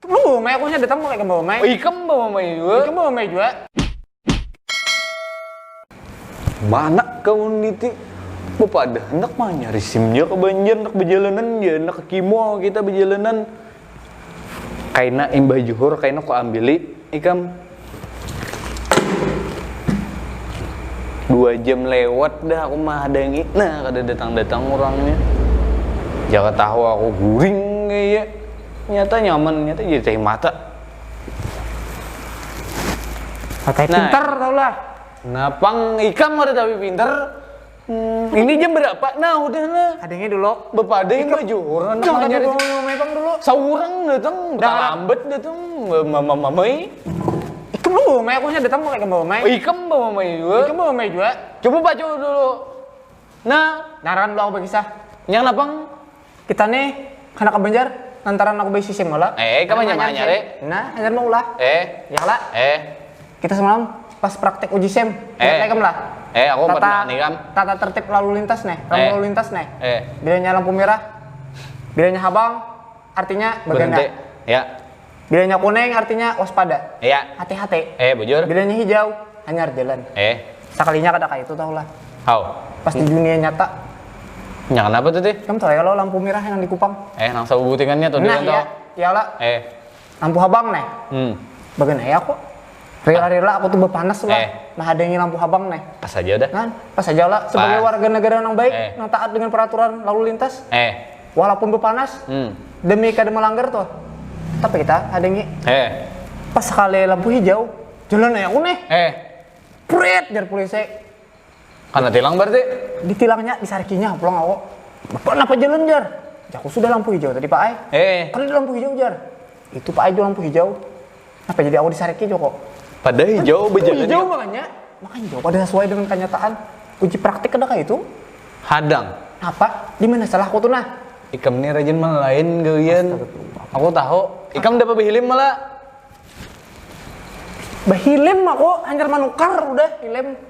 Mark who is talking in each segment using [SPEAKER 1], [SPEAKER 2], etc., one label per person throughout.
[SPEAKER 1] Lu may aku nya datang mau kayak bawa may.
[SPEAKER 2] Ikam bawa may juga.
[SPEAKER 1] Ikam bawa may juga.
[SPEAKER 2] Mana kau niti? Bapak ada hendak mah nyari simnya ke Banjar, nak berjalanan ya, nak ke Kimo kita berjalanan. Kaina imbah juhur, kaina ku ambili, ikam. 2 jam lewat dah aku mah ada yang nah kada datang orangnya. Jangan tahu aku guring kayak. Nyata nyaman, nyata jadi teh mata.
[SPEAKER 1] Pakai pintar tau lah.
[SPEAKER 2] Napang ikam ada tapi pintar. Ini jam berapa? Nah udah lah.
[SPEAKER 1] Adanya dulu.
[SPEAKER 2] Bapak ada yang baju orang.
[SPEAKER 1] Jangan nyari may bang dulu.
[SPEAKER 2] Saurang datang, lambat datang, mamai.
[SPEAKER 1] Ikam lu may aku nya datang mau kayak bawa may.
[SPEAKER 2] Ikam bawa may juga.
[SPEAKER 1] Ikam bawa may juga.
[SPEAKER 2] Coba baca dulu. Nah,
[SPEAKER 1] Naran dulu aku berkisah.
[SPEAKER 2] yang napang?
[SPEAKER 1] Kita nih anak Banjar lantaran aku beli sistem malah.
[SPEAKER 2] Kamu nyari?
[SPEAKER 1] Nah, hanya mau lah. Ya lah. Kita semalam pas praktek uji SEM. Kamu lah.
[SPEAKER 2] Aku pernah nih kam.
[SPEAKER 1] Tata tertib lalu lintas nih. Lalu lintas nih. Bilanya lampu merah, bilanya habang, artinya
[SPEAKER 2] Berhenti. Ya.
[SPEAKER 1] Bilanya kuning artinya waspada.
[SPEAKER 2] Iya.
[SPEAKER 1] Hati-hati.
[SPEAKER 2] Bujur.
[SPEAKER 1] Bilanya hijau, hanyar jalan. Sekalinya kada kayak itu tau lah. Pas di dunia nyata.
[SPEAKER 2] Ya kenapa tuh teh?
[SPEAKER 1] Kamu tahu ya kalau lampu merah yang di Kupang?
[SPEAKER 2] Nang sabu butingannya tuh
[SPEAKER 1] Nah,
[SPEAKER 2] dia
[SPEAKER 1] iya lah. Lampu habang nih. Bagian aku. Rela-rela aku tuh berpanas lah. Nah ada yang lampu habang nih.
[SPEAKER 2] Pas aja udah.
[SPEAKER 1] Kan? Pas aja lah. Sebagai warga negara yang baik, yang taat dengan peraturan lalu lintas. Walaupun berpanas, demi kada melanggar tuh. Tapi kita ada yang pas sekali lampu hijau, jalan aja aku nih. Prit dari polisi.
[SPEAKER 2] Karena tilang berarti?
[SPEAKER 1] Ditilangnya, disarikinya, pulang aku. Bapak kenapa jalan jar? Aku sudah lampu hijau tadi Pak Ai. Kan ada lampu hijau jar. Itu Pak Ai itu lampu hijau. Kenapa jadi aku disariki Joko?
[SPEAKER 2] Pada hijau berjalan.
[SPEAKER 1] Hijau makanya jauh pada sesuai dengan kenyataan. Uji praktik ada kayak itu.
[SPEAKER 2] Hadang.
[SPEAKER 1] Apa? Di mana salah aku tuh nah?
[SPEAKER 2] Ikam nih rajin malah lain geuyeun. Aku tahu. Ikam dapat bihilim malah.
[SPEAKER 1] Bahilim aku anjar manukar udah hilim.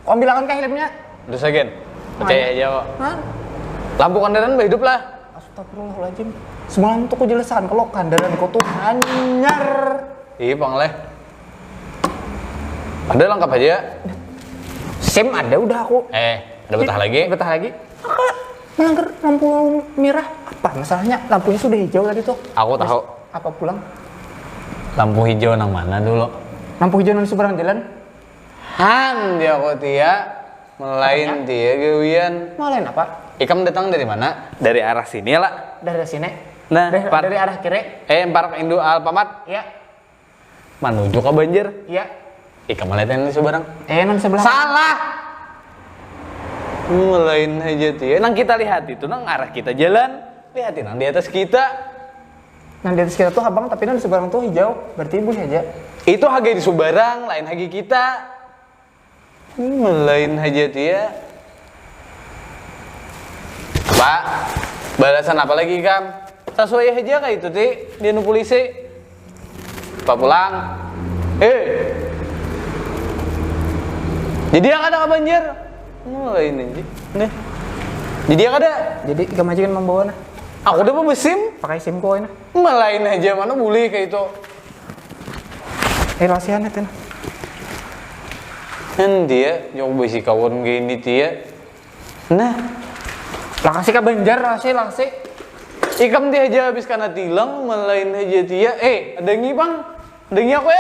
[SPEAKER 1] Kau ambilakan kah hilimnya?
[SPEAKER 2] Udah sagen. Percaya aja kok.
[SPEAKER 1] Hah?
[SPEAKER 2] Lampu kendaraan hidup lah.
[SPEAKER 1] Astagfirullahaladzim. Semalam tuh aku jelasan kalau kendaraan kau tuh hanyar.
[SPEAKER 2] Ih, pangleh. Ada lengkap aja.
[SPEAKER 1] SIM ada udah aku.
[SPEAKER 2] Ada betah lagi?
[SPEAKER 1] Betah lagi. Apa? Melanggar lampu merah. Apa masalahnya? Lampunya sudah hijau tadi tuh.
[SPEAKER 2] Aku tahu.
[SPEAKER 1] Apa pulang?
[SPEAKER 2] Lampu hijau nang mana dulu?
[SPEAKER 1] Lampu hijau di seberang jalan.
[SPEAKER 2] Han dia kok tia. Melain dia gawian.
[SPEAKER 1] Malain apa?
[SPEAKER 2] Ikam datang dari mana? Dari arah sini lah.
[SPEAKER 1] Dari sini.
[SPEAKER 2] Nah,
[SPEAKER 1] dari arah kiri.
[SPEAKER 2] Park Indo Alfamart.
[SPEAKER 1] Iya.
[SPEAKER 2] Menuju ke Banjar.
[SPEAKER 1] Iya.
[SPEAKER 2] Ikam melihat ini sebarang.
[SPEAKER 1] Non sebelah.
[SPEAKER 2] Salah. Melain aja tia. Nang kita lihat itu nang arah kita jalan. Lihatin nang di atas kita.
[SPEAKER 1] Nang di atas kita tuh abang tapi nang di seberang tuh hijau. Berarti ibu aja.
[SPEAKER 2] Itu hagi di Subarang, lain hagi kita. Melain aja tia. Pak, balasan apa lagi kam? Sesuai aja kayak itu ti. Dia nu polisi. Pak pulang. Jadi yang ada ke Banjar. Melain aja. Nih. Jadi yang ada.
[SPEAKER 1] Jadi kamu aja kan membawa nah.
[SPEAKER 2] Aku udah bawa SIM.
[SPEAKER 1] Pakai SIM kau ini.
[SPEAKER 2] Melain aja mana boleh kayak itu.
[SPEAKER 1] Rahasia net nah.
[SPEAKER 2] Kan dia yang besi kawan gini dia. Nah,
[SPEAKER 1] lah kasih ke Banjar rahasia langsung.
[SPEAKER 2] Ikam dia aja habis karena tilang, melain aja dia. Ada ngi bang, ada ngi aku